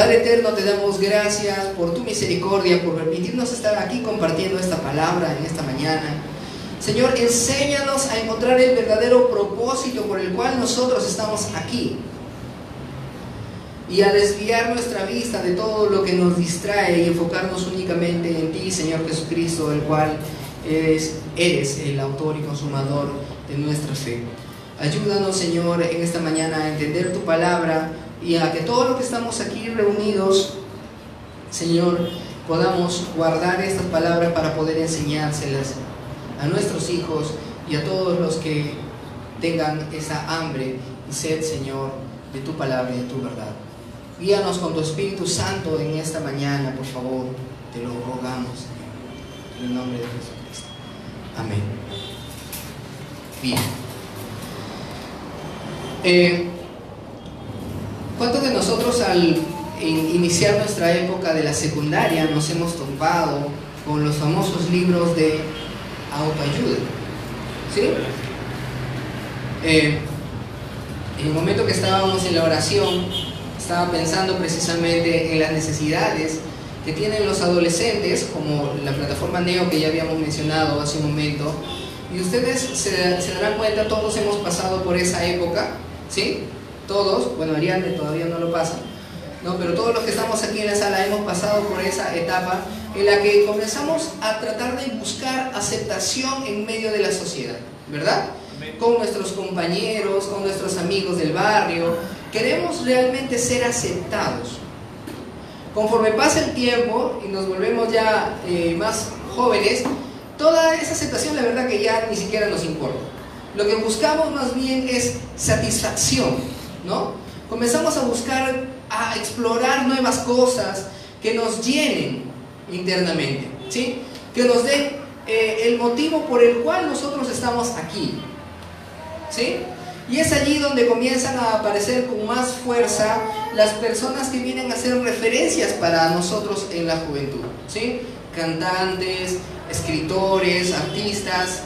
Padre eterno, te damos gracias por tu misericordia, por permitirnos estar aquí compartiendo esta palabra en esta mañana. Señor, enséñanos a encontrar el verdadero propósito por el cual nosotros estamos aquí, y a desviar nuestra vista de todo lo que nos distrae y enfocarnos únicamente en ti, Señor Jesucristo, el cual eres el autor y consumador de nuestra fe. Ayúdanos, Señor, en esta mañana a entender tu palabra, y a que todos los que estamos aquí reunidos, Señor, podamos guardar estas palabras para poder enseñárselas a nuestros hijos y a todos los que tengan esa hambre y sed, Señor, de tu palabra y de tu verdad. Guíanos con tu Espíritu Santo en esta mañana, por favor, te lo rogamos, Señor, en el nombre de Jesucristo. Amén. Bien. ¿Cuántos de nosotros al iniciar nuestra época de la secundaria nos hemos topado con los famosos libros de autoayuda? ¿Sí? En el momento que estábamos en la oración, estaba pensando precisamente en las necesidades que tienen los adolescentes, como la plataforma Neo que ya habíamos mencionado hace un momento, y ustedes se darán cuenta, todos hemos pasado por esa época, ¿sí? Todos, bueno, Ariane todavía no lo pasa, ¿no? Pero todos los que estamos aquí en la sala hemos pasado por esa etapa en la que comenzamos a tratar de buscar aceptación en medio de la sociedad, ¿verdad? Con nuestros compañeros, con nuestros amigos del barrio, queremos realmente ser aceptados. Conforme pasa el tiempo y nos volvemos ya más jóvenes, toda esa aceptación la verdad que ya ni siquiera nos importa. Lo que buscamos más bien es satisfacción, ¿no? Comenzamos a buscar, a explorar nuevas cosas que nos llenen internamente, ¿sí? Que nos den el motivo por el cual nosotros estamos aquí, ¿sí? Y es allí donde comienzan a aparecer con más fuerza las personas que vienen a ser referencias para nosotros en la juventud, ¿sí? Cantantes, escritores, artistas,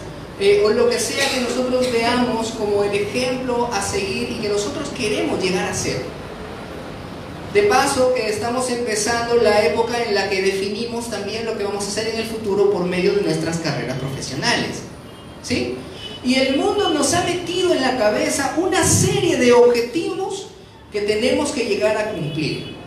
o lo que sea que nosotros veamos como el ejemplo a seguir y que nosotros queremos llegar a ser. De paso que estamos empezando la época en la que definimos también lo que vamos a hacer en el futuro por medio de nuestras carreras profesionales, ¿sí? Y el mundo nos ha metido en la cabeza una serie de objetivos que tenemos que llegar a cumplir,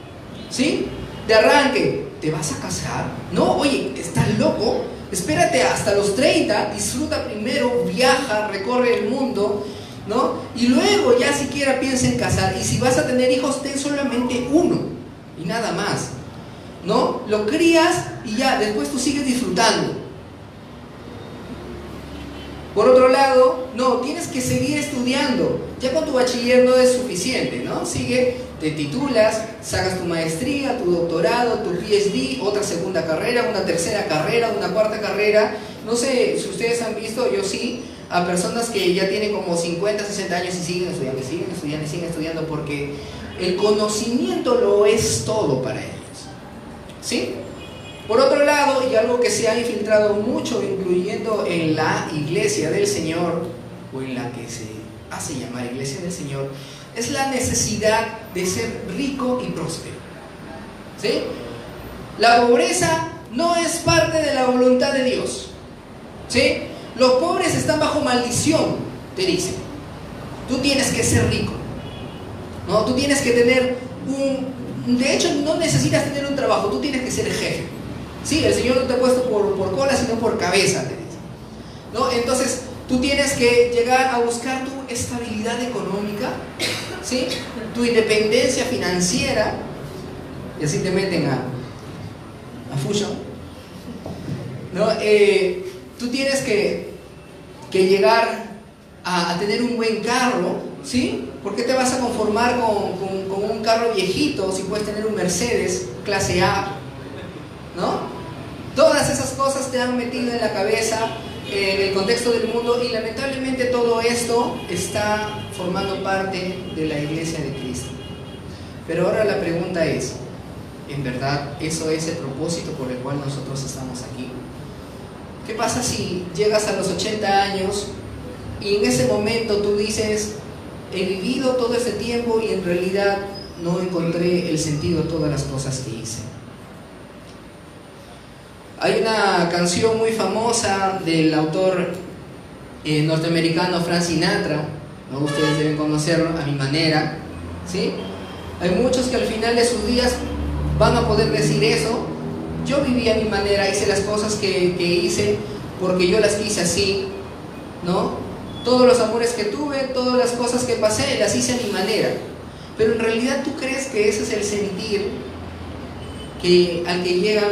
¿sí? De arranque, ¿te vas a casar? No, oye, ¿estás loco? Espérate hasta los 30, disfruta primero, viaja, recorre el mundo, ¿no? Y luego ya siquiera piensa en casar. Y si vas a tener hijos, ten solamente uno y nada más, ¿no? Lo crías y ya, después tú sigues disfrutando. Por otro lado, no, tienes que seguir estudiando. Ya con tu bachiller no es suficiente, ¿no? Sigue, te titulas, sacas tu maestría, tu doctorado, tu PhD, otra segunda carrera, una tercera carrera, una cuarta carrera. No sé si ustedes han visto, yo sí, a personas que ya tienen como 50, 60 años y siguen estudiando, y siguen estudiando, y siguen estudiando, porque el conocimiento lo es todo para ellos, ¿sí? Por otro lado, y algo que se ha infiltrado mucho, incluyendo en la iglesia del Señor, o en la que se hace llamar iglesia del Señor, es la necesidad de ser rico y próspero, ¿sí? La pobreza no es parte de la voluntad de Dios, ¿sí? Los pobres están bajo maldición, te dicen. Tú tienes que ser rico, ¿no? Tú tienes que tener de hecho, no necesitas tener un trabajo, tú tienes que ser el jefe. Sí, el Señor no te ha puesto por cola, sino por cabeza, te dice, ¿no? Entonces, tú tienes que llegar a buscar tu estabilidad económica, ¿sí? Tu independencia financiera, y así te meten a Fusion, ¿no? Tú tienes que llegar a tener un buen carro, ¿sí? ¿Por qué te vas a conformar con un carro viejito si puedes tener un Mercedes clase A? ¿No? Todas esas cosas te han metido en la cabeza en el contexto del mundo, y lamentablemente todo esto está formando parte de la iglesia de Cristo. Pero ahora la pregunta es, ¿en verdad eso es el propósito por el cual nosotros estamos aquí? ¿Qué pasa si llegas a los 80 años y en ese momento tú dices, he vivido todo ese tiempo y en realidad no encontré el sentido a todas las cosas que hice. Hay una canción muy famosa del autor norteamericano Frank Sinatra, ¿no? Ustedes deben conocerlo, A mi manera, ¿sí? Hay muchos que al final de sus días van a poder decir eso. Yo viví a mi manera, hice las cosas que hice porque yo las quise así, ¿no? Todos los amores que tuve, todas las cosas que pasé, las hice a mi manera. Pero en realidad, ¿tú crees que ese es el sentir al que llegan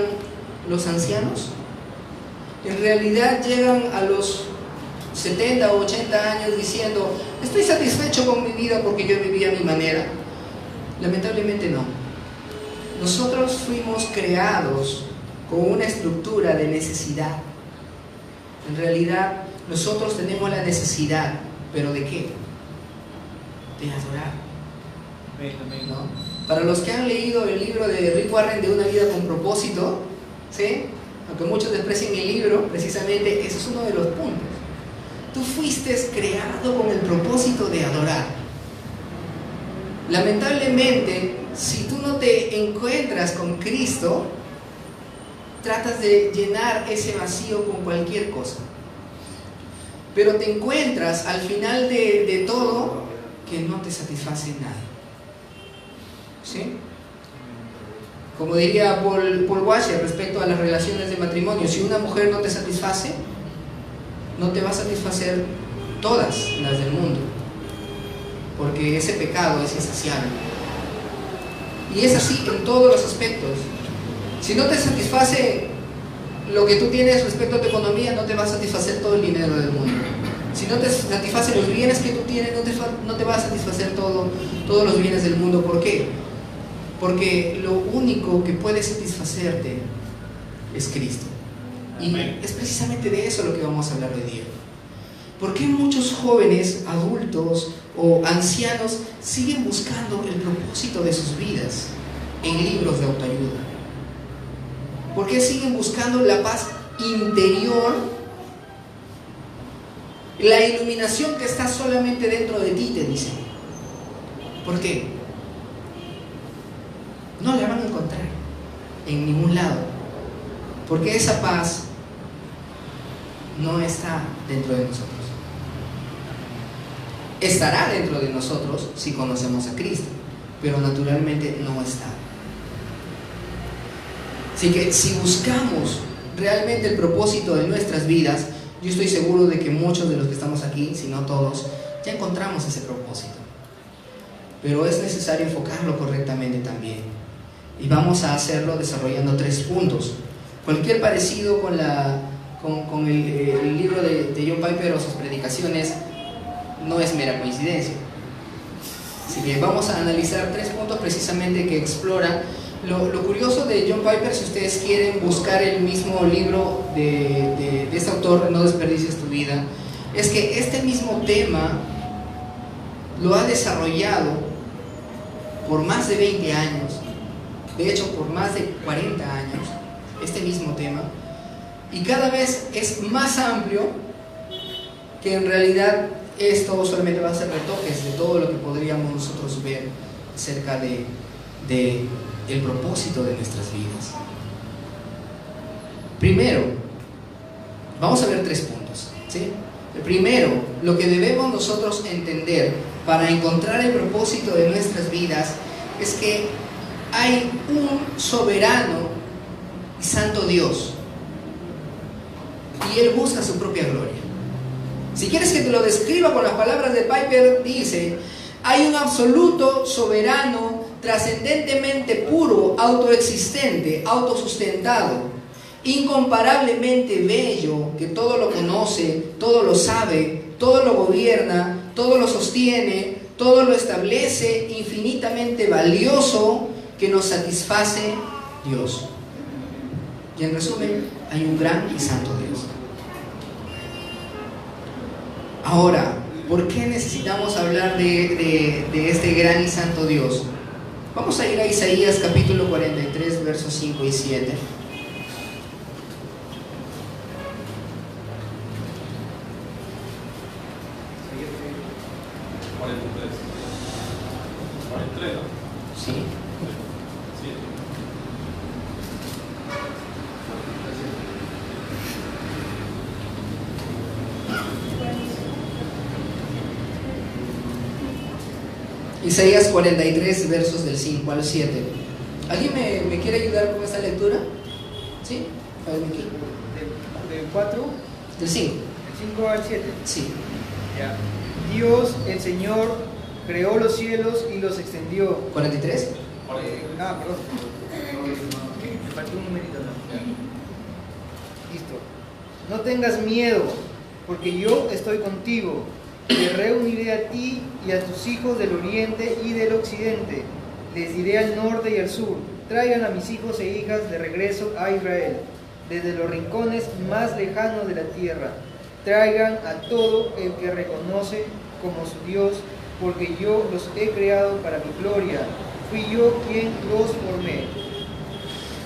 los ancianos? En realidad llegan a los 70 o 80 años diciendo: estoy satisfecho con mi vida porque yo viví a mi manera. Lamentablemente no. Nosotros fuimos creados con una estructura de necesidad. En realidad nosotros tenemos la necesidad, ¿pero de qué? De adorar, ¿no? Para los que han leído el libro de Rick Warren de Una vida con propósito, ¿sí? Aunque muchos desprecien el libro, precisamente ese es uno de los puntos. Tú fuiste creado con el propósito de adorar. Lamentablemente, si tú no te encuentras con Cristo, tratas de llenar ese vacío con cualquier cosa. Pero te encuentras al final de todo que no te satisface nada. ¿Sí? Como diría Paul Washer respecto a las relaciones de matrimonio: si una mujer no te satisface, no te va a satisfacer todas las del mundo, porque ese pecado es insaciable. Y es así en todos los aspectos. Si no te satisface lo que tú tienes respecto a tu economía, no te va a satisfacer todo el dinero del mundo. Si no te satisface los bienes que tú tienes, no te va a satisfacer todos los bienes del mundo. ¿Por qué? Porque lo único que puede satisfacerte es Cristo. Y es precisamente de eso lo que vamos a hablar hoy día. ¿Por qué muchos jóvenes, adultos o ancianos siguen buscando el propósito de sus vidas en libros de autoayuda? ¿Por qué siguen buscando la paz interior, la iluminación que está solamente dentro de ti, te dicen? ¿Por qué? No la van a encontrar en ningún lado, porque esa paz no está dentro de nosotros. Estará dentro de nosotros si conocemos a Cristo, pero naturalmente no está. Así que si buscamos realmente el propósito de nuestras vidas, yo estoy seguro de que muchos de los que estamos aquí, si no todos, ya encontramos ese propósito. Pero es necesario enfocarlo correctamente también. Y vamos a hacerlo desarrollando 3 puntos. Cualquier parecido con el libro de John Piper o sus predicaciones no es mera coincidencia. Así que vamos a analizar 3 puntos precisamente que exploran. Lo curioso de John Piper, si ustedes quieren buscar el mismo libro de este autor, No desperdicies tu vida, es que este mismo tema lo ha desarrollado por más de 20 años, de hecho por más de 40 años, este mismo tema, y cada vez es más amplio, que en realidad esto solamente va a ser retoques de todo lo que podríamos nosotros ver acerca de el propósito de nuestras vidas. Primero, vamos a ver 3 puntos, ¿sí? El primero, lo que debemos nosotros entender para encontrar el propósito de nuestras vidas es que hay un soberano y santo Dios, y Él busca su propia gloria. Si quieres que te lo describa con las palabras de Piper, dice: hay un absoluto, soberano, trascendentemente puro, autoexistente, autosustentado, incomparablemente bello, que todo lo conoce, todo lo sabe, todo lo gobierna, todo lo sostiene, todo lo establece, infinitamente valioso, que nos satisface Dios. Y en resumen, hay un gran y santo Dios. Ahora, ¿por qué necesitamos hablar de este gran y santo Dios? Vamos a ir a Isaías capítulo 43, versos 5 y 7. Isaías 43, versos del 5 al 7. ¿Alguien me quiere ayudar con esta lectura? ¿Sí? A ver, Miki. ¿Del 4? Del 5. ¿Del 5 al 7? Sí. Ya. Dios, el Señor, creó los cielos y los extendió. ¿43? Perdón. Me faltó un numerito, ¿no? Listo. No tengas miedo, porque yo estoy contigo. Te reuniré a ti y a tus hijos del oriente y del occidente. Les diré al norte y al sur. Traigan a mis hijos e hijas de regreso a Israel, desde los rincones más lejanos de la tierra. Traigan a todo el que reconoce como su Dios, porque yo los he creado para mi gloria. Fui yo quien los formé.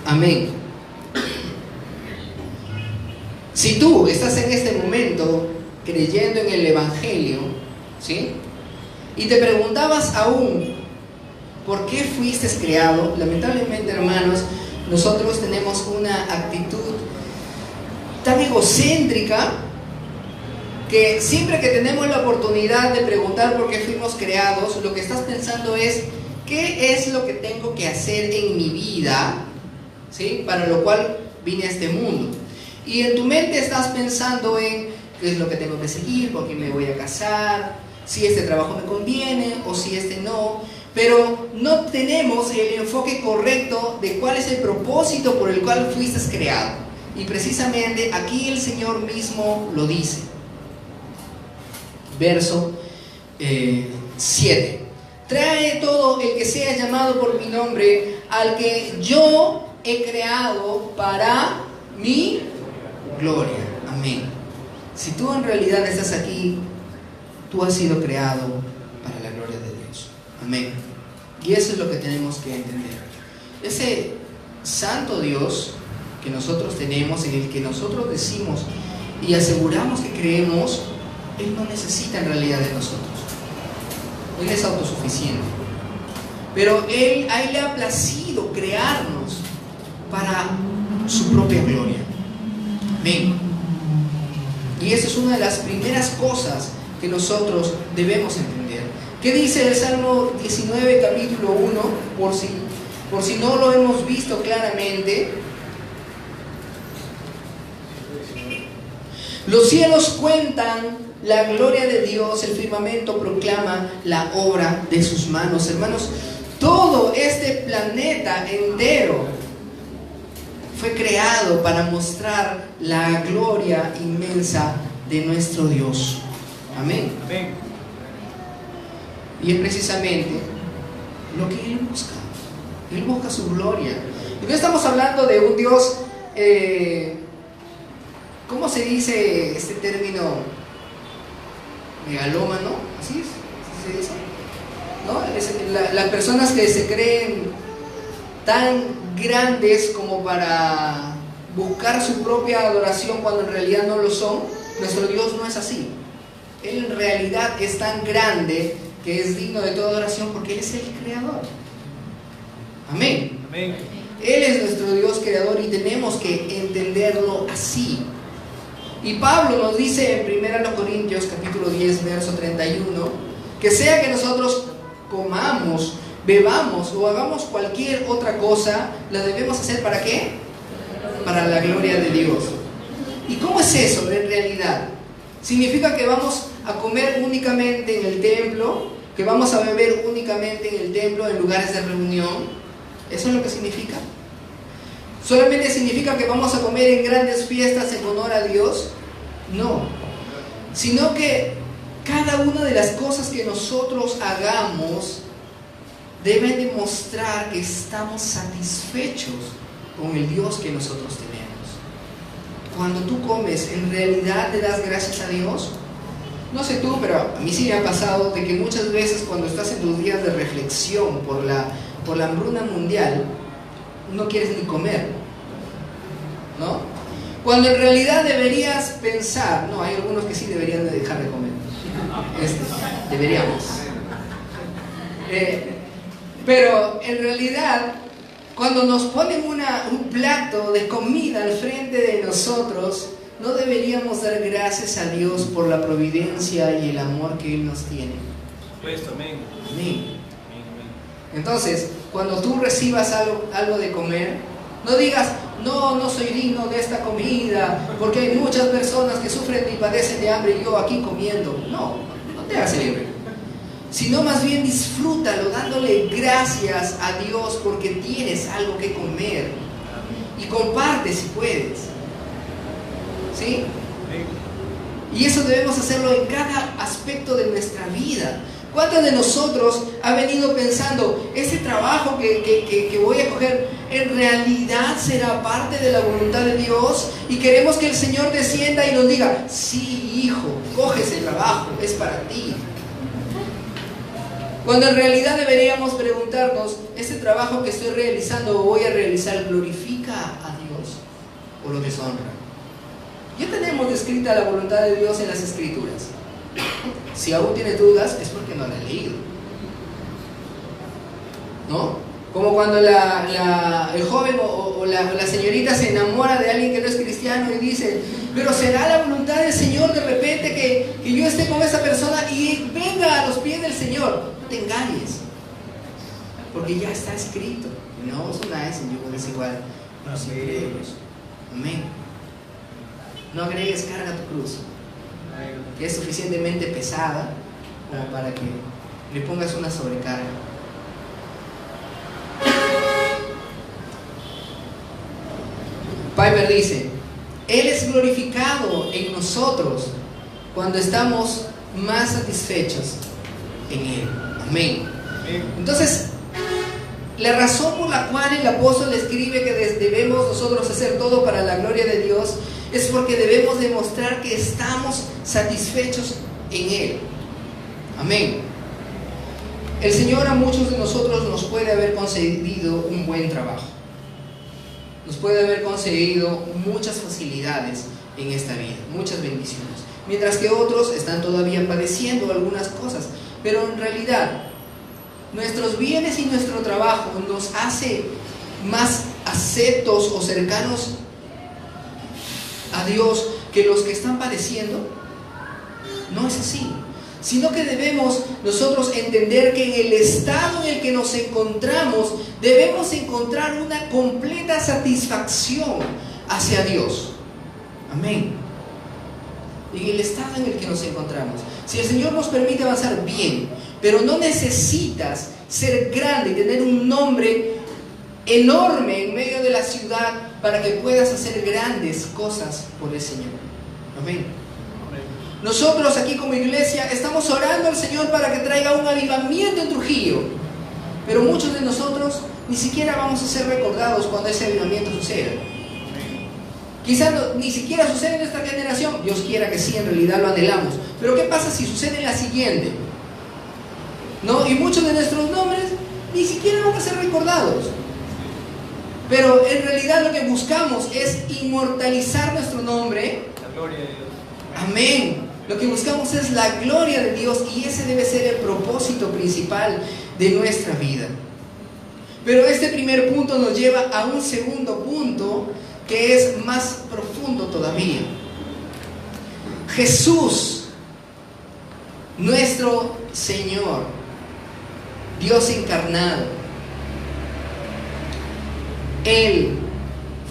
Amén. Si tú estás en este momento creyendo en el Evangelio, ¿sí? Y te preguntabas aún, ¿por qué fuiste creado? Lamentablemente, hermanos, nosotros tenemos una actitud tan egocéntrica que siempre que tenemos la oportunidad de preguntar por qué fuimos creados, lo que estás pensando es, ¿qué es lo que tengo que hacer en mi vida, ¿sí? Para lo cual vine a este mundo? Y en tu mente estás pensando en qué es lo que tengo que seguir, por qué me voy a casar, si este trabajo me conviene o si este no. Pero no tenemos el enfoque correcto de cuál es el propósito por el cual fuiste creado. Y precisamente aquí el Señor mismo lo dice. Verso 7. Trae todo el que sea llamado por mi nombre, al que yo he creado para mi gloria. Amén. Si tú en realidad estás aquí, tú has sido creado para la gloria de Dios. Amén. Y eso es lo que tenemos que entender. Ese santo Dios que nosotros tenemos, en el que nosotros decimos y aseguramos que creemos, Él no necesita en realidad de nosotros. Él es autosuficiente. Pero a Él le ha placido crearnos para su propia gloria. Amén. Y esa es una de las primeras cosas que nosotros debemos entender. ¿Qué dice el Salmo 19, capítulo 1? Por si no lo hemos visto claramente. Los cielos cuentan la gloria de Dios, el firmamento proclama la obra de sus manos. Hermanos, todo este planeta entero fue creado para mostrar la gloria inmensa de nuestro Dios. Amén. Amén. Y es precisamente lo que Él busca. Él busca su gloria. Y no estamos hablando de un Dios, ¿cómo se dice este término? Megalómano, ¿así es? ¿Así se dice? ¿No? Las personas que se creen tan grandes como para buscar su propia adoración cuando en realidad no lo son. Nuestro Dios no es así. Él en realidad es tan grande que es digno de toda adoración porque Él es el creador. Amén. Amén. Él es nuestro Dios creador y tenemos que entenderlo así. Y Pablo nos dice en 1 Corintios capítulo 10 verso 31 que sea que nosotros comamos, bebamos o hagamos cualquier otra cosa, la debemos hacer ¿para qué? Para la gloria de Dios. ¿Y cómo es eso en realidad? ¿Significa que vamos a comer únicamente en el templo? ¿Que vamos a beber únicamente en el templo, en lugares de reunión? ¿Eso es lo que significa? ¿Solamente significa que vamos a comer en grandes fiestas en honor a Dios? No. Sino que cada una de las cosas que nosotros hagamos deben demostrar que estamos satisfechos con el Dios que nosotros tenemos. Cuando tú comes, ¿en realidad le das gracias a Dios? No sé tú, pero a mí sí me ha pasado de que muchas veces cuando estás en tus días de reflexión por la hambruna mundial, no quieres ni comer, ¿no? Cuando en realidad deberías pensar, no, hay algunos que sí deberían de dejar de comer, deberíamos. Pero en realidad, cuando nos ponen un plato de comida al frente de nosotros, no deberíamos dar gracias a Dios por la providencia y el amor que Él nos tiene. Pues, amén. Amén. Entonces, cuando tú recibas algo de comer, no digas, no soy digno de esta comida, porque hay muchas personas que sufren y padecen de hambre y yo aquí comiendo. No te hagas libre. Sino más bien disfrútalo, dándole gracias a Dios porque tienes algo que comer. Y comparte si puedes. ¿Sí? Y eso debemos hacerlo en cada aspecto de nuestra vida. ¿Cuántos de nosotros ha venido pensando, ese trabajo que voy a coger, en realidad será parte de la voluntad de Dios? Y queremos que el Señor descienda y nos diga, sí, hijo, coge ese trabajo, es para ti. Cuando en realidad deberíamos preguntarnos, ¿este trabajo que estoy realizando o voy a realizar glorifica a Dios o lo deshonra? Ya tenemos descrita la voluntad de Dios en las Escrituras. Si aún tienes dudas, es porque no la has leído, ¿no? Como cuando el joven o la señorita se enamora de alguien que no es cristiano y dice, pero será la voluntad del Señor de repente que yo esté con esa persona y venga a los pies del Señor. No te engañes, porque ya está escrito. No os unáis en yugo desigual. Amén. No agregues carga a tu cruz, que es suficientemente pesada como para que le pongas una sobrecarga. Piper dice, Él es glorificado en nosotros cuando estamos más satisfechos en Él. Amén. Entonces, la razón por la cual el apóstol escribe que debemos nosotros hacer todo para la gloria de Dios es porque debemos demostrar que estamos satisfechos en Él. Amén. El Señor a muchos de nosotros nos puede haber concedido un buen trabajo. Nos puede haber concedido muchas facilidades en esta vida, muchas bendiciones. Mientras que otros están todavía padeciendo algunas cosas. Pero en realidad, nuestros bienes y nuestro trabajo nos hace más aceptos o cercanos a Dios que los que están padeciendo. No es así, sino que debemos nosotros entender que en el estado en el que nos encontramos debemos encontrar una completa satisfacción hacia Dios. Amén. En el estado en el que nos encontramos, si el Señor nos permite avanzar, bien, pero no necesitas ser grande y tener un nombre enorme en medio de la ciudad para que puedas hacer grandes cosas por el Señor. Amén. Nosotros aquí como iglesia estamos orando al Señor para que traiga un avivamiento en Trujillo, pero muchos de nosotros ni siquiera vamos a ser recordados cuando ese avivamiento suceda. Quizás ni siquiera sucede en nuestra generación. Dios quiera que sí, en realidad lo anhelamos. Pero ¿qué pasa si sucede en la siguiente? ¿No? Y muchos de nuestros nombres ni siquiera van a ser recordados. Pero en realidad lo que buscamos es inmortalizar nuestro nombre. La gloria de Dios. Amén. Lo que buscamos es la gloria de Dios y ese debe ser el propósito principal de nuestra vida. Pero este primer punto nos lleva a un segundo punto que es más profundo todavía. Jesús, nuestro Señor, Dios encarnado, Él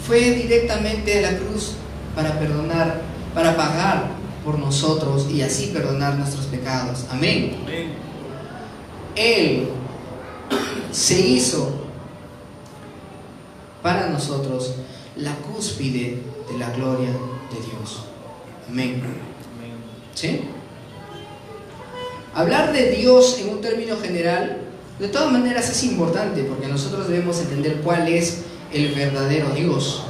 fue directamente a la cruz para perdonar, para pagar por nosotros y así perdonar nuestros pecados. Amén. Amén. Él se hizo para nosotros la cúspide de la gloria de Dios. Amén. ¿Sí? Hablar de Dios en un término general, de todas maneras es importante porque nosotros debemos entender cuál es el verdadero Dios.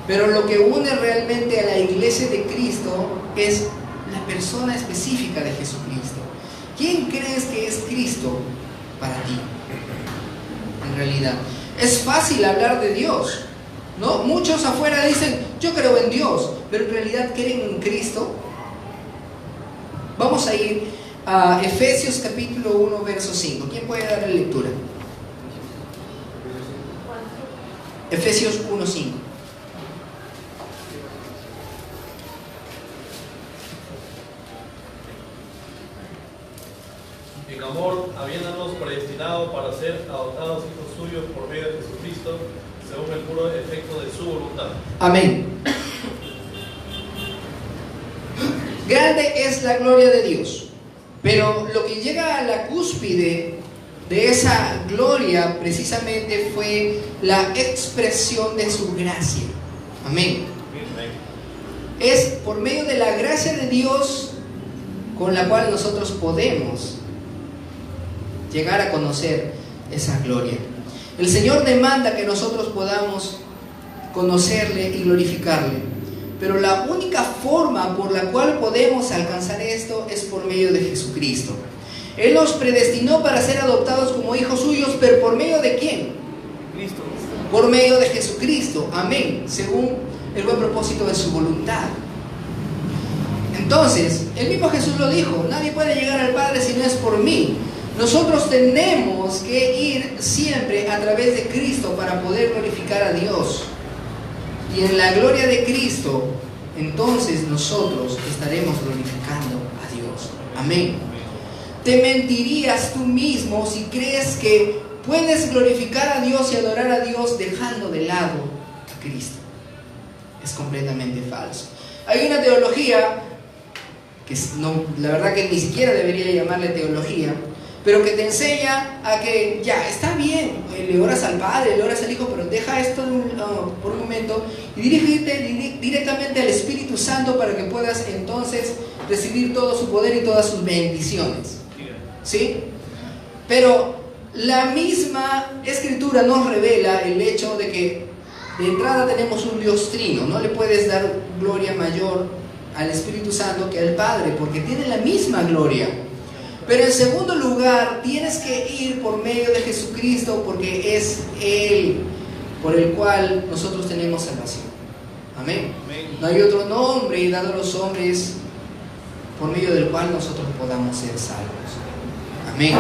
Pero lo que une realmente a la iglesia de Cristo es la persona específica de Jesucristo. ¿Quién crees que es Cristo para ti? En realidad, es fácil hablar de Dios, ¿no? Muchos afuera dicen, yo creo en Dios, pero en realidad creen en Cristo. Vamos a ir a Efesios capítulo 1, verso 5. ¿Quién puede darle lectura? Efesios 1, 5. En amor, habiéndonos predestinado hijos suyos por medio de Jesucristo, según el puro efecto de su voluntad. Amén. Grande es la gloria de Dios, pero lo que llega a la cúspide de esa gloria precisamente fue la expresión de su gracia. Amén. Es por medio de la gracia de Dios con la cual nosotros podemos llegar a conocer esa gloria. El Señor demanda que nosotros podamos conocerle y glorificarle, pero la única forma por la cual podemos alcanzar esto es por medio de Jesucristo. Él nos predestinó para ser adoptados como hijos suyos, pero ¿por medio de quién? Cristo. Por medio de Jesucristo, amén, según el buen propósito de su voluntad. Entonces, el mismo Jesús lo dijo: nadie puede llegar al Padre si no es por mí. Nosotros tenemos que ir siempre a través de Cristo para poder glorificar a Dios. Y en la gloria de Cristo, entonces nosotros estaremos glorificando a Dios. Amén. Te mentirías tú mismo si crees que puedes glorificar a Dios y adorar a Dios dejando de lado a Cristo. Es completamente falso. Hay una teología que no, la verdad que ni siquiera debería llamarle teología, pero que te enseña a que ya, está bien, le oras al Padre, le oras al Hijo, pero deja esto por un momento y dirígete directamente al Espíritu Santo para que puedas entonces recibir todo su poder y todas sus bendiciones. ¿Sí? Pero la misma Escritura nos revela el hecho de que de entrada tenemos un Dios trino. No le puedes dar gloria mayor al Espíritu Santo que al Padre, porque tiene la misma gloria. Pero en segundo lugar, tienes que ir por medio de Jesucristo, porque es Él por el cual nosotros tenemos salvación. Amén. No hay otro nombre dado a los hombres por medio del cual nosotros podamos ser salvos. Amén.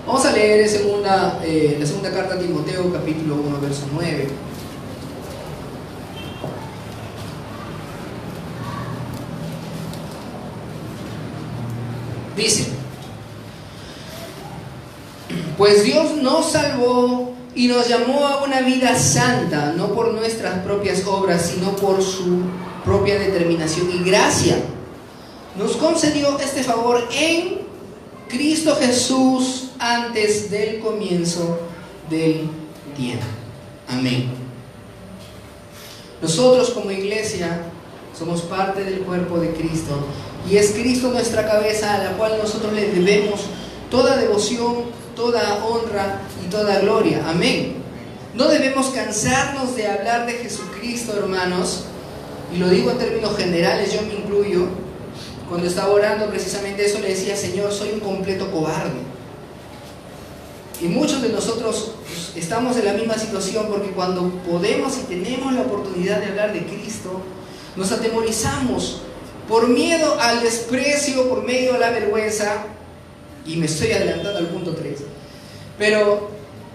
Vamos a leer la segunda carta a Timoteo, capítulo 1, verso 9. Dice: pues Dios nos salvó y nos llamó a una vida santa, no por nuestras propias obras, sino por su propia determinación y gracia. Nos concedió este favor en Cristo Jesús antes del comienzo del tiempo. Amén. Nosotros como iglesia somos parte del cuerpo de Cristo, y es Cristo nuestra cabeza, a la cual nosotros le debemos toda devoción, toda honra y toda gloria. Amén. No debemos cansarnos de hablar de Jesucristo, hermanos, y lo digo en términos generales, yo me incluyo. Cuando estaba orando precisamente eso, le decía: Señor, soy un completo cobarde. Y muchos de nosotros estamos en la misma situación, porque cuando podemos y tenemos la oportunidad de hablar de Cristo, nos atemorizamos por miedo al desprecio, por miedo a la vergüenza. Y me estoy adelantando al punto 3. Pero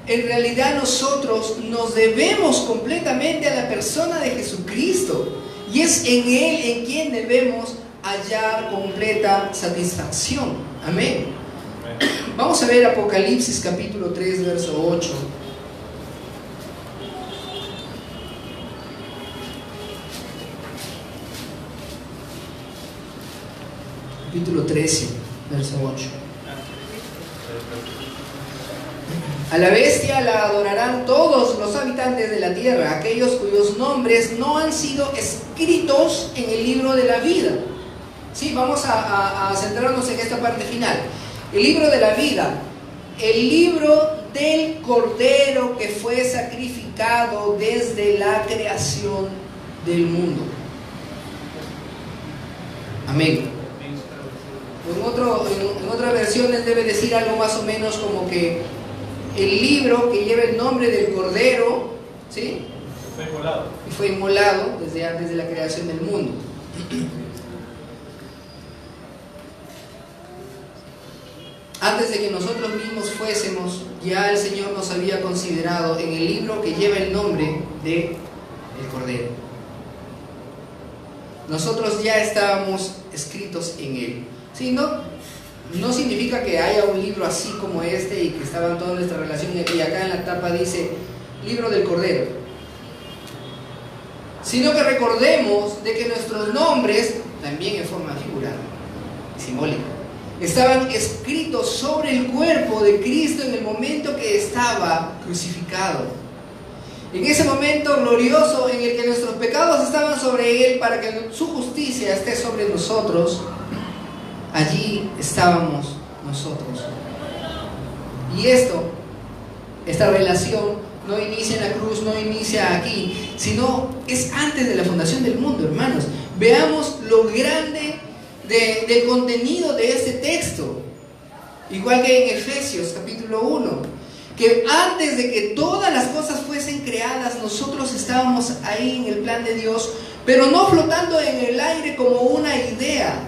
en realidad nosotros nos debemos completamente a la persona de Jesucristo, y es en Él en quien debemos hallar completa satisfacción. Amén. Vamos a ver Apocalipsis capítulo 3, verso 8. Capítulo 13, verso 8. A la bestia la adorarán todos los habitantes de la tierra, aquellos cuyos nombres no han sido escritos en el libro de la vida. Sí, vamos a centrarnos en esta parte final. El libro de la vida, el libro del Cordero que fue sacrificado desde la creación del mundo. Amén. En otras versiones debe decir algo más o menos como que el libro que lleva el nombre del Cordero, ¿sí? Y fue inmolado desde antes de la creación del mundo. Antes de que nosotros mismos fuésemos, ya el Señor nos había considerado en el libro que lleva el nombre del Cordero. Nosotros ya estábamos escritos en Él. ¿Sí? no significa que haya un libro así como este y que estaba en toda nuestra relación y acá en la tapa dice libro del Cordero, sino que recordemos de que nuestros nombres, también en forma figurada y simbólica, estaban escritos sobre el cuerpo de Cristo en el momento que estaba crucificado. En ese momento glorioso en el que nuestros pecados estaban sobre Él para que su justicia esté sobre nosotros, allí estábamos nosotros. Y esta relación no inicia en la cruz, no inicia aquí, sino es antes de la fundación del mundo, hermanos. Veamos lo grande del contenido de este texto. Igual que en Efesios capítulo 1, que antes de que todas las cosas fuesen creadas, nosotros estábamos ahí en el plan de Dios, pero no flotando en el aire como una idea,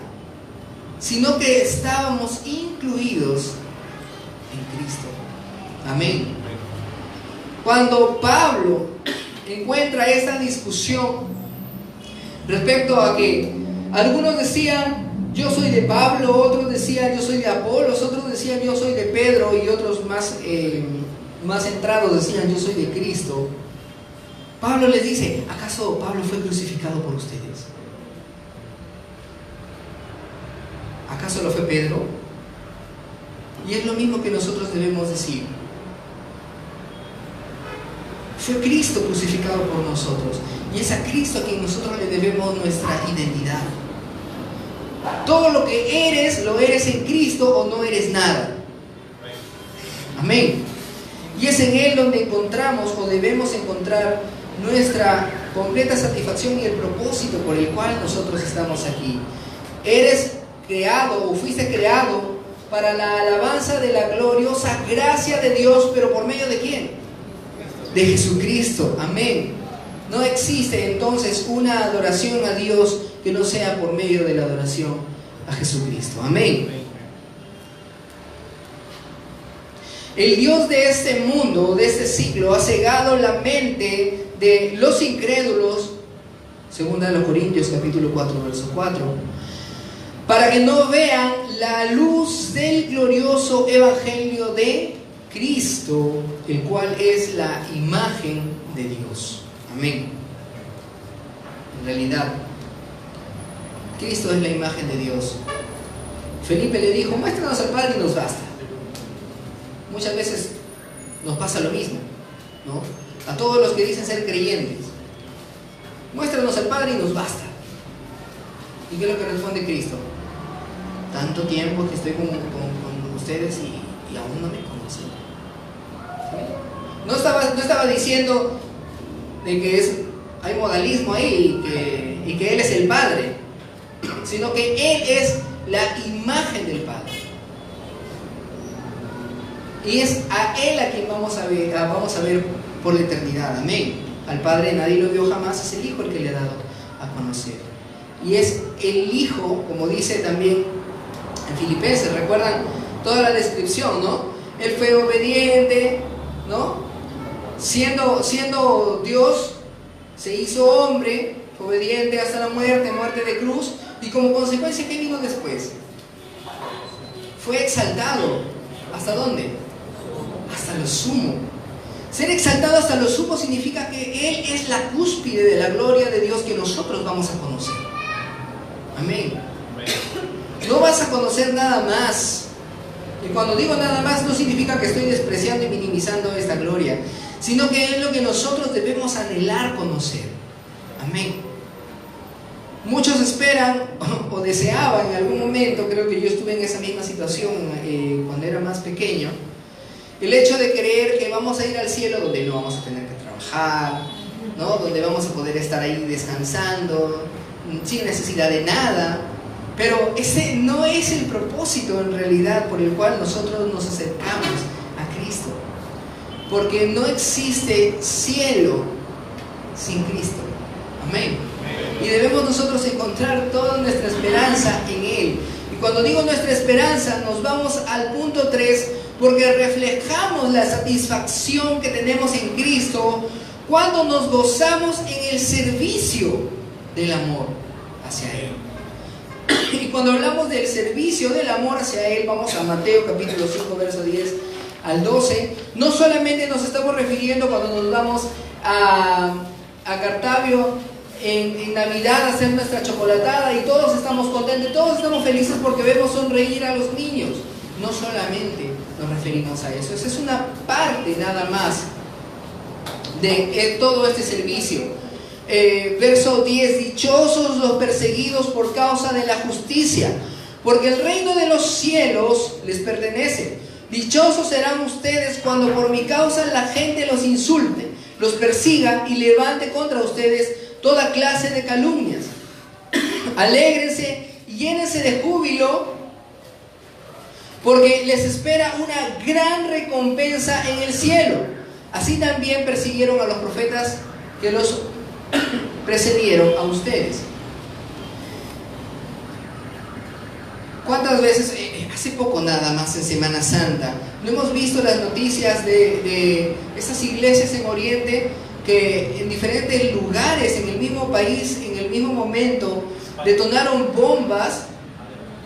sino que estábamos incluidos en Cristo. Amén. Cuando Pablo encuentra esta discusión respecto a que algunos decían yo soy de Pablo, otros decían yo soy de Apolos, otros decían yo soy de Pedro y otros más centrados decían yo soy de Cristo, Pablo les dice, ¿acaso Pablo fue crucificado por ustedes? ¿Acaso lo fue Pedro? Y es lo mismo que nosotros debemos decir. Fue Cristo crucificado por nosotros, y es a Cristo a quien nosotros le debemos nuestra identidad. Todo lo que eres, lo eres en Cristo o no eres nada. Amén. Y es en Él donde encontramos o debemos encontrar nuestra completa satisfacción y el propósito por el cual nosotros estamos aquí. Eres creado o fuiste creado para la alabanza de la gloriosa gracia de Dios, pero ¿por medio de quién? De Jesucristo. Amén. No existe entonces una adoración a Dios que no sea por medio de la adoración a Jesucristo. Amén. El Dios de este mundo, de este siglo, ha cegado la mente de los incrédulos, segunda de los Corintios capítulo 4 verso 4, para que no vean la luz del glorioso evangelio de Cristo, el cual es la imagen de Dios. Amén. En realidad, Cristo es la imagen de Dios. Felipe le dijo, muéstranos al Padre y nos basta. Muchas veces nos pasa lo mismo, ¿no? A todos los que dicen ser creyentes, muéstranos al Padre y nos basta. ¿Y qué es lo que responde Cristo? Tanto tiempo que estoy con ustedes y aún no me conocen. ¿Sí? No estaba diciendo de que hay modalismo ahí y que Él es el Padre, sino que Él es la imagen del Padre. Y es a Él a quien vamos a ver por la eternidad. Amén. Al Padre nadie lo vio jamás, es el Hijo el que le ha dado a conocer. Y es el Hijo, como dice también en Filipenses, recuerdan toda la descripción, ¿no? Él fue obediente, ¿no? Siendo Dios, se hizo hombre, obediente hasta la muerte de cruz, y como consecuencia, ¿qué vino después? Fue exaltado. ¿Hasta dónde? Hasta lo sumo. Ser exaltado hasta lo sumo significa que Él es la cúspide de la gloria de Dios que nosotros vamos a conocer. Amén. No vas a conocer nada más. Y cuando digo nada más, no significa que estoy despreciando y minimizando esta gloria, sino que es lo que nosotros debemos anhelar conocer. Amén. Muchos esperan o deseaban en algún momento, creo que yo estuve en esa misma situación cuando era más pequeño, el hecho de creer que vamos a ir al cielo donde no vamos a tener que trabajar, ¿no? Donde vamos a poder estar ahí descansando, sin necesidad de nada. Pero ese no es el propósito en realidad por el cual nosotros nos acercamos a Cristo. Porque no existe cielo sin Cristo. Amén. Y debemos nosotros encontrar toda nuestra esperanza en Él. Y cuando digo nuestra esperanza, nos vamos al punto 3, porque reflejamos la satisfacción que tenemos en Cristo cuando nos gozamos en el servicio del amor hacia Él. Y cuando hablamos del servicio del amor hacia Él, vamos a Mateo capítulo 5, verso 10 al 12. No solamente nos estamos refiriendo cuando nos vamos a Cartavio en Navidad a hacer nuestra chocolatada y todos estamos contentos, todos estamos felices porque vemos sonreír a los niños. No solamente nos referimos a eso, esa es una parte nada más de todo este servicio. Verso 10, dichosos los perseguidos por causa de la justicia, porque el reino de los cielos les pertenece. Dichosos serán ustedes cuando por mi causa la gente los insulte, los persiga y levante contra ustedes toda clase de calumnias. Alégrense y llénense de júbilo, porque les espera una gran recompensa en el cielo. Así también persiguieron a los profetas que los precedieron a ustedes. ¿Cuántas veces, hace poco nada más en Semana Santa, no hemos visto las noticias de esas iglesias en Oriente que en diferentes lugares, en el mismo país, en el mismo momento, detonaron bombas,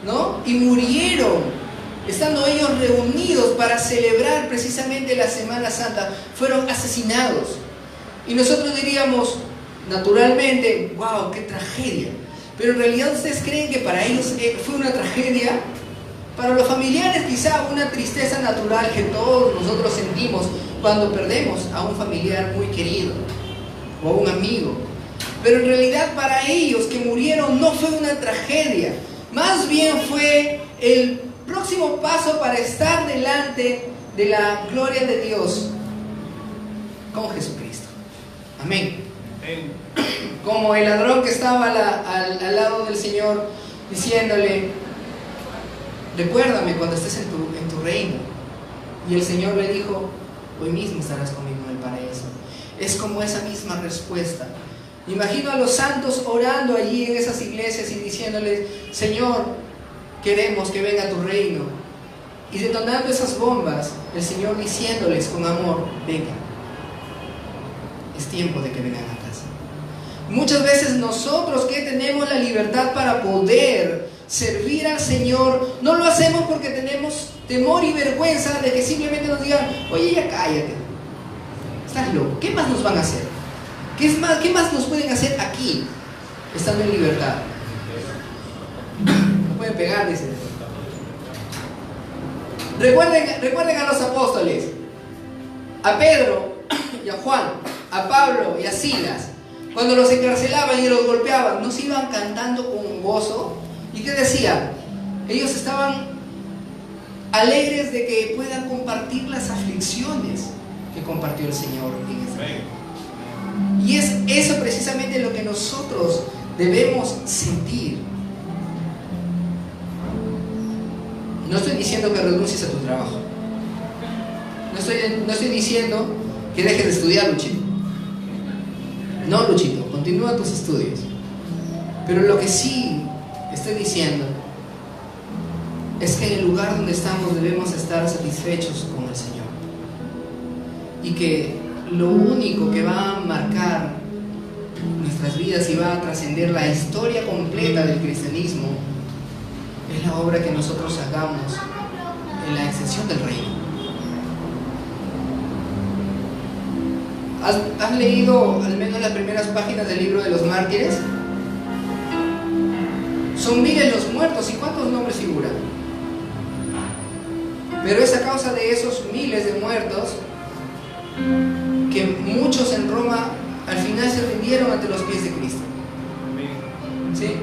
¿no? Y murieron, estando ellos reunidos para celebrar precisamente la Semana Santa, fueron asesinados. Y nosotros diríamos, naturalmente, wow, qué tragedia. Pero en realidad, ¿ustedes creen que para ellos fue una tragedia? Para los familiares quizá una tristeza natural que todos nosotros sentimos cuando perdemos a un familiar muy querido o a un amigo. Pero en realidad para ellos que murieron no fue una tragedia, más bien fue el próximo paso para estar delante de la gloria de Dios con Jesucristo. Amén. Como el ladrón que estaba al lado del Señor diciéndole, recuérdame cuando estés en tu reino. Y el Señor le dijo, hoy mismo estarás conmigo en el paraíso. Es como esa misma respuesta. Imagino a los santos orando allí en esas iglesias y diciéndoles, Señor, queremos que venga tu reino. Y detonando esas bombas, el Señor diciéndoles con amor, vengan. Es tiempo de que vengan a casa. Muchas veces nosotros que tenemos la libertad para poder servir al Señor, no lo hacemos porque tenemos temor y vergüenza de que simplemente nos digan, oye, ya cállate, estás loco, ¿qué más nos van a hacer? ¿Qué más nos pueden hacer aquí, estando en libertad? No pueden pegar, dice. Recuerden a los apóstoles, a Pedro y a Juan, a Pablo y a Silas. Cuando los encarcelaban y los golpeaban, ¿no se iban cantando con gozo? ¿Y qué decían? Ellos estaban alegres de que puedan compartir las aflicciones que compartió el Señor en Israel. Y es eso precisamente lo que nosotros debemos sentir. No estoy diciendo que renuncies a tu trabajo. No estoy diciendo que dejes de estudiar, Luchito. No, Luchito, continúa tus estudios. Pero lo que sí estoy diciendo es que en el lugar donde estamos debemos estar satisfechos con el Señor. Y que lo único que va a marcar nuestras vidas y va a trascender la historia completa del cristianismo es la obra que nosotros hagamos en la extensión del reino. ¿Has leído al menos las primeras páginas del libro de los mártires? Son miles los muertos, ¿y cuántos nombres figuran? Pero es a causa de esos miles de muertos que muchos en Roma al final se rindieron ante los pies de Cristo. ¿Sí?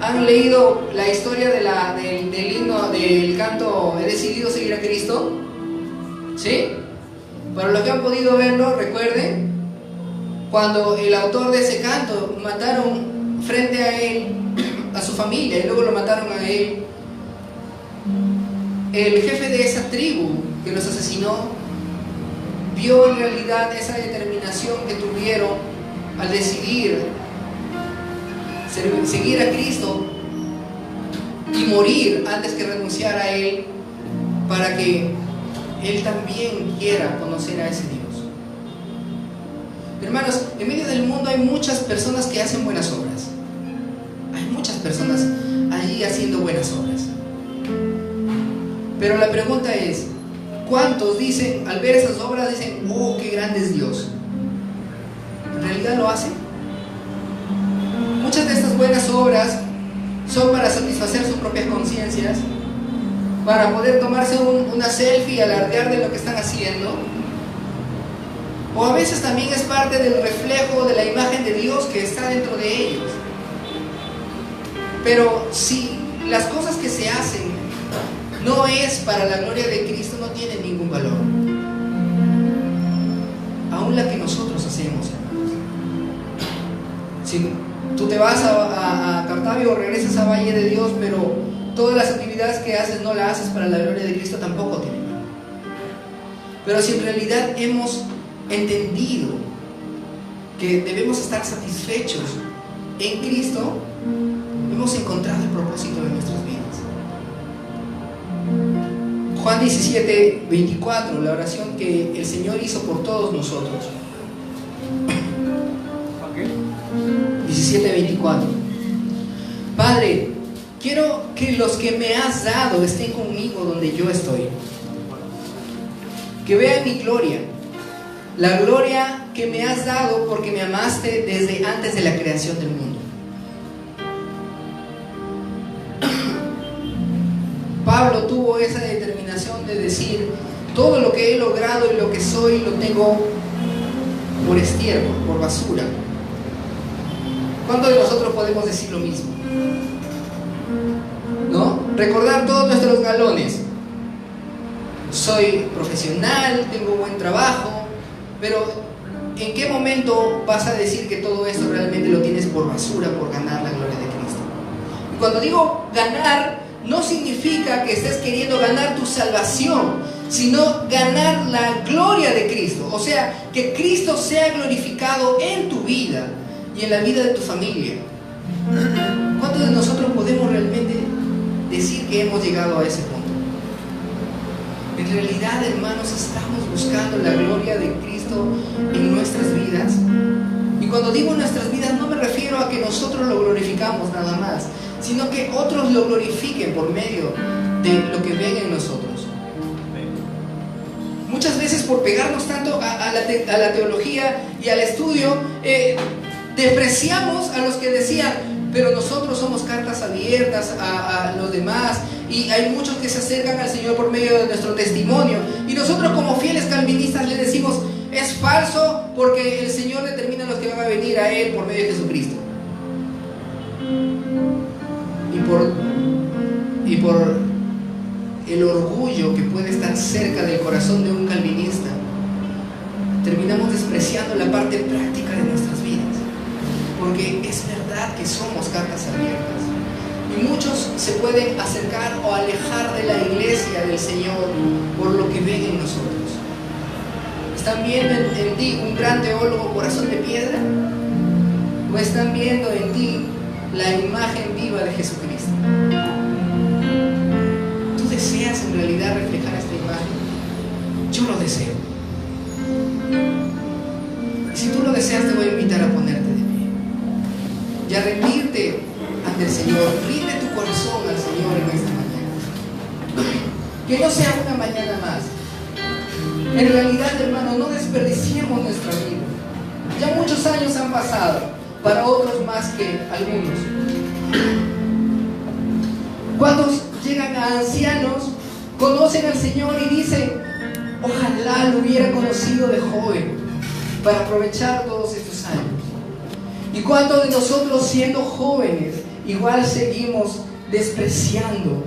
¿Han leído la historia del himno, del canto He decidido seguir a Cristo? ¿Sí? Para los que han podido verlo, recuerden cuando el autor de ese canto mataron frente a él a su familia y luego lo mataron a él. El jefe de esa tribu que los asesinó vio en realidad esa determinación que tuvieron al decidir seguir a Cristo y morir antes que renunciar a Él, para que Él también quiera conocer a ese Dios. Hermanos, en medio del mundo hay muchas personas que hacen buenas obras. Hay muchas personas allí haciendo buenas obras. Pero la pregunta es, ¿cuántos dicen, al ver esas obras, dicen, oh, qué grande es Dios? ¿En realidad lo hacen? Muchas de estas buenas obras son para satisfacer sus propias conciencias, para poder tomarse una selfie y alardear de lo que están haciendo. O a veces también es parte del reflejo de la imagen de Dios que está dentro de ellos. Pero si las cosas que se hacen no es para la gloria de Cristo, no tienen ningún valor. Aún la que nosotros hacemos, hermanos. Si tú te vas a Cartavio o regresas a Valle de Dios, pero todas las actividades que haces no las haces para la gloria de Cristo, tampoco tienen valor. Pero si en realidad hemos entendido que debemos estar satisfechos en Cristo, hemos encontrado el propósito de nuestras vidas. Juan 17, 24, la oración que el Señor hizo por todos nosotros. 17, 24. Padre, quiero que los que me has dado estén conmigo donde yo estoy. Que vean mi gloria, la gloria que me has dado porque me amaste desde antes de la creación del mundo. Pablo tuvo esa determinación de decir, todo lo que he logrado y lo que soy lo tengo por estiércol, por basura. ¿Cuántos de nosotros podemos decir lo mismo? ¿No? Recordar todos nuestros galones. Soy profesional, tengo buen trabajo, pero ¿en qué momento vas a decir que todo esto realmente lo tienes por basura, por ganar la gloria de Cristo? Y cuando digo ganar, no significa que estés queriendo ganar tu salvación, sino ganar la gloria de Cristo. O sea, que Cristo sea glorificado en tu vida y en la vida de tu familia. ¿Cuántos de nosotros podemos realmente decir que hemos llegado a ese punto? En realidad, hermanos, estamos buscando la gloria de Cristo en nuestras vidas. Y cuando digo nuestras vidas, no me refiero a que nosotros lo glorificamos nada más, sino que otros lo glorifiquen por medio de lo que ven en nosotros. Muchas veces, por pegarnos tanto a la teología y al estudio, despreciamos a los que decían, pero nosotros somos cartas abiertas a los demás, y hay muchos que se acercan al Señor por medio de nuestro testimonio, y nosotros como fieles calvinistas le decimos, es falso porque el Señor determina a los que van a venir a Él por medio de Jesucristo. Y por el orgullo que puede estar cerca del corazón de un calvinista, terminamos despreciando la parte práctica de nuestras vidas, porque es verdad que somos cartas abiertas, y muchos se pueden acercar o alejar de la iglesia del Señor por lo que ven en nosotros. ¿Están viendo en ti un gran teólogo corazón de piedra? ¿O están viendo en ti la imagen viva de Jesucristo? ¿Tú deseas en realidad reflejar esta imagen? Yo lo deseo. Y si tú lo deseas, te voy a invitar a ponerte de pie y a rendirte ante el Señor. Rinde tu corazón al Señor en esta mañana. Que no sea una mañana más. En realidad, hermano, no desperdiciemos nuestra vida. Ya muchos años han pasado, para otros más que algunos. ¿Cuántos llegan a ancianos, conocen al Señor y dicen, ojalá lo hubiera conocido de joven para aprovechar todos estos años? ¿Y cuántos de nosotros, siendo jóvenes, igual seguimos despreciando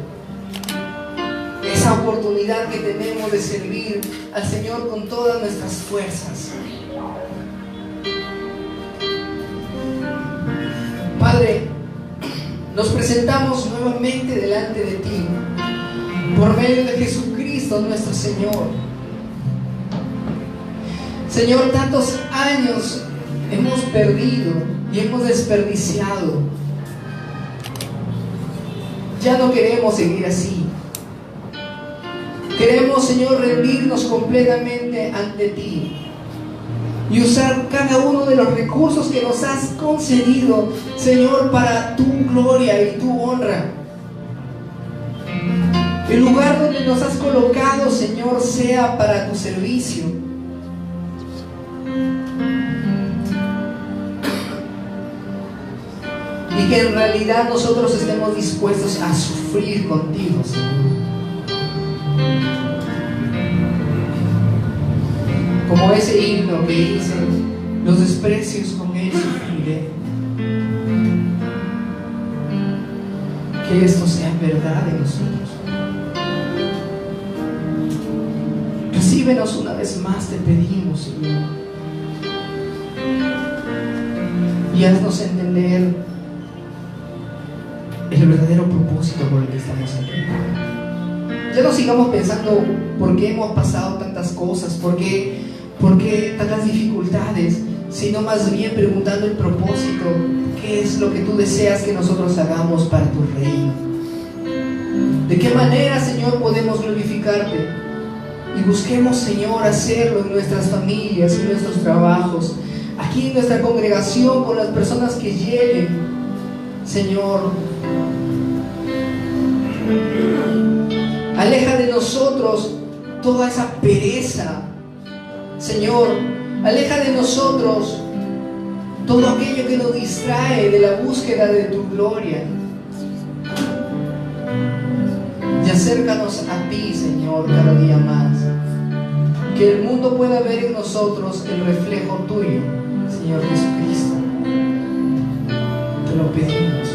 esa oportunidad que tenemos de servir al Señor con todas nuestras fuerzas? Padre, nos presentamos nuevamente delante de ti por medio de Jesucristo nuestro Señor. Señor, tantos años hemos perdido y hemos desperdiciado. Ya no queremos seguir así. Queremos, Señor, rendirnos completamente ante ti y usar cada uno de los recursos que nos has concedido, Señor, para tu gloria y tu honra. El lugar donde nos has colocado, Señor, sea para tu servicio. Y que en realidad nosotros estemos dispuestos a sufrir contigo, Señor. Como ese himno que dice: los desprecios con él sufriré. Que esto sea verdad en nosotros. Recíbenos una vez más, te pedimos, Señor. Y haznos entender el verdadero propósito por el que estamos aquí. Ya no sigamos pensando por qué hemos pasado tantas cosas, por qué tantas dificultades, sino más bien preguntando el propósito: ¿qué es lo que tú deseas que nosotros hagamos para tu reino? ¿De qué manera, Señor, podemos glorificarte? Y busquemos, Señor, hacerlo en nuestras familias, en nuestros trabajos, aquí en nuestra congregación, con las personas que lleguen, Señor. Aleja de nosotros toda esa pereza, Señor. Aleja de nosotros todo aquello que nos distrae de la búsqueda de tu gloria. Y acércanos a ti, Señor, cada día más. Que el mundo pueda ver en nosotros el reflejo tuyo, Señor Jesucristo. Te lo pedimos.